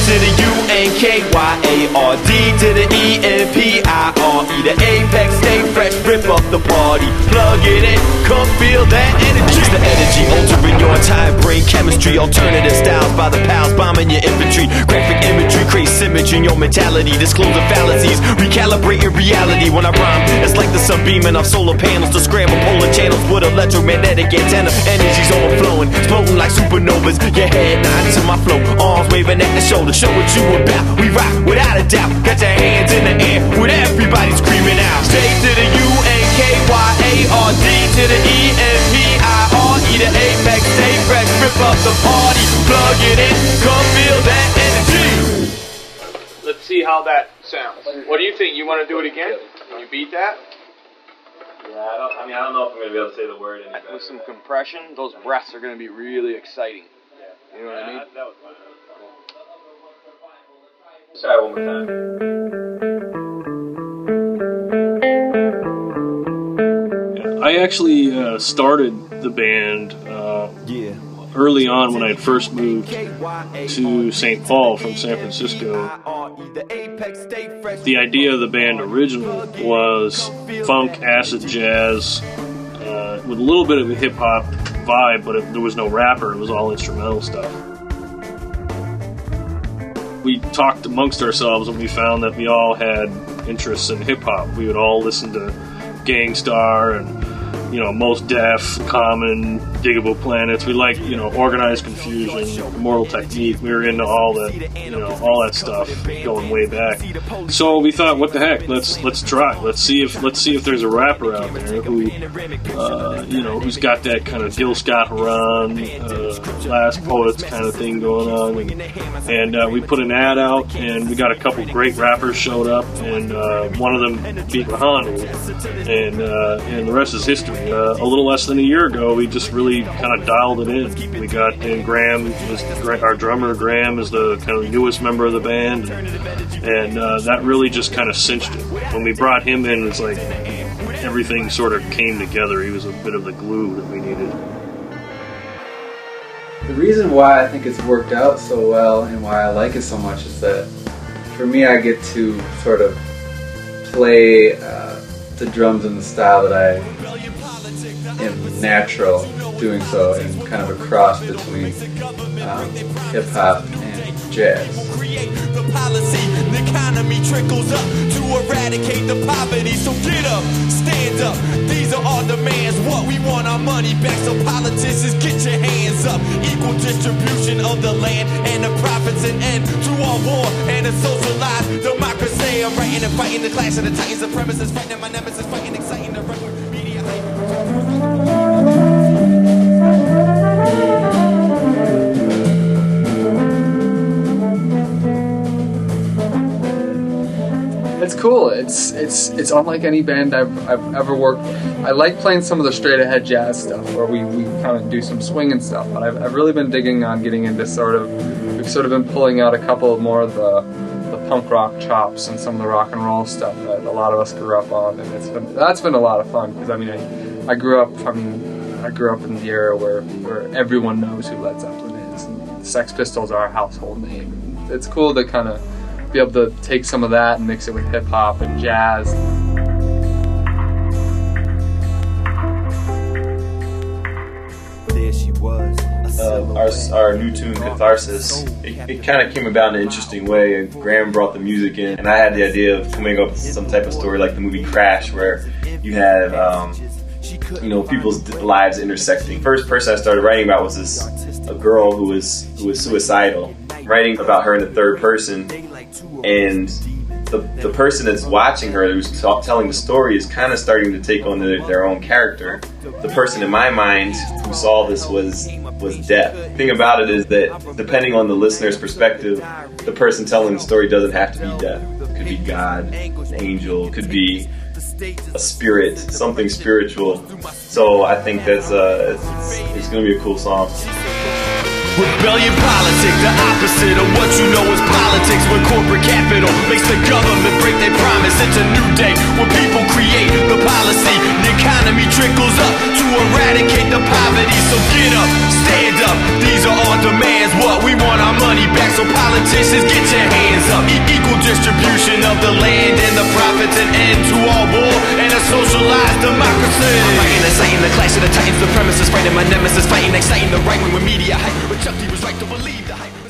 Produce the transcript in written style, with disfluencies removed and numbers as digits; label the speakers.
Speaker 1: to the UNKYARD to the EPIRE. The apex, stay fresh, rip up the party. Plug it in, come feel that energy. It's the energy altering your entire brain chemistry. Alternative styles by the pals bombing your infantry. Graphic imagery creates symmetry in your mentality. Disclosing fallacies, recalibrating reality. When I rhyme, it's like the sun beaming off solar panels to scramble polar channels with electromagnetic antenna. Energy's overflowing, exploding like supernovas. Your head nodding to my flow, arms waving at the shoulder. Show what you about, we rock without a doubt. Got your hands in the air with everybody screaming out. Stay to the UNKYARD to the EMPIRE. The apex, stay fresh, rip up the party. Plug it in, come feel that energy.
Speaker 2: Let's see how that sounds. What do you think? You want to do it again? Can you beat that?
Speaker 3: Yeah, I don't know if I'm going to be able to say the word any better.
Speaker 2: With some compression, those breaths are going to be really exciting. You know what I mean?
Speaker 3: That was fine. Let's try it one more time.
Speaker 4: I actually started the band early on when I had first moved to St. Paul from San Francisco. The idea of the band originally was funk, acid jazz, with a little bit of a hip-hop vibe, but there was no rapper. It was all instrumental stuff. We talked amongst ourselves and we found that we all had interests in hip-hop. We would all listen to Gang Starr and Most Def, Common, Diggable Planets. We like, Organized Confusion, Immortal Technique. We were into all that, all that stuff going way back. So we thought, what the heck? Let's try. Let's see if there's a rapper out there who, who's got that kind of Gil Scott-Heron, Last Poets kind of thing going on. And we put an ad out, and we got a couple great rappers showed up, and one of them beat Rahanu, and the rest is history. A little less than a year ago, we just really kind of dialed it in. We got in Graham, our drummer Graham is the kind of newest member of the band, and that really just kind of cinched it. When we brought him in, it's like everything sort of came together. He was a bit of the glue that we needed.
Speaker 5: The reason why I think it's worked out so well and why I like it so much is that for me I get to sort of play the drums in the style that I am natural doing so, and kind of a cross between hip-hop and jazz.
Speaker 1: The policy, the economy trickles up to eradicate the poverty. So get up, stand up, these are our demands. What we want, our money back. So politicians, get your hands up. Equal distribution of the land and the profits, and end to our war and a socialized democracy. I'm writing and fighting the clash of the titans, the premises, fighting my nemesis, fighting, exciting the media hype.
Speaker 5: It's cool. It's unlike any band I've ever worked with. I like playing some of the straight ahead jazz stuff where we kind of do some swing and stuff, but I've really been digging on getting into we've sort of been pulling out a couple more of the punk rock chops and some of the rock and roll stuff that a lot of us grew up on, and that's been a lot of fun because I grew up in the era where everyone knows who Led Zeppelin is, and Sex Pistols are a household name. It's cool to kind of be able to take some of that and mix it with hip-hop and jazz.
Speaker 1: There she was.
Speaker 3: Our new tune, Catharsis, it kind of came about in an interesting way, and Graham brought the music in, and I had the idea of coming up with some type of story like the movie Crash, where you have people's lives intersecting. First person I started writing about was a girl who was suicidal, writing about her in the third person, and the person that's watching her, who's telling the story, is kind of starting to take on their own character. The person in my mind who saw this was deaf. The thing about it is that depending on the listener's perspective, the person telling the story doesn't have to be deaf. It could be God, an angel, it could be a spirit, something spiritual. So I think that's it's going to be a cool song.
Speaker 1: Rebellion politics, the opposite of what you know is politics. When corporate capital makes the government break their promise. It's a new day where people create the policy. The economy trickles up to eradicate the poverty. So get up, stand up, these are our demands. What we want, our money money back, so politicians get your hands up. Equal distribution of the land and the profits, an end to all war and a socialized democracy. I'm writing and citing the clash of the titans, the premises, fighting my nemesis, fighting, exciting the right wing with media hype. But Chuck D was right to believe the hype.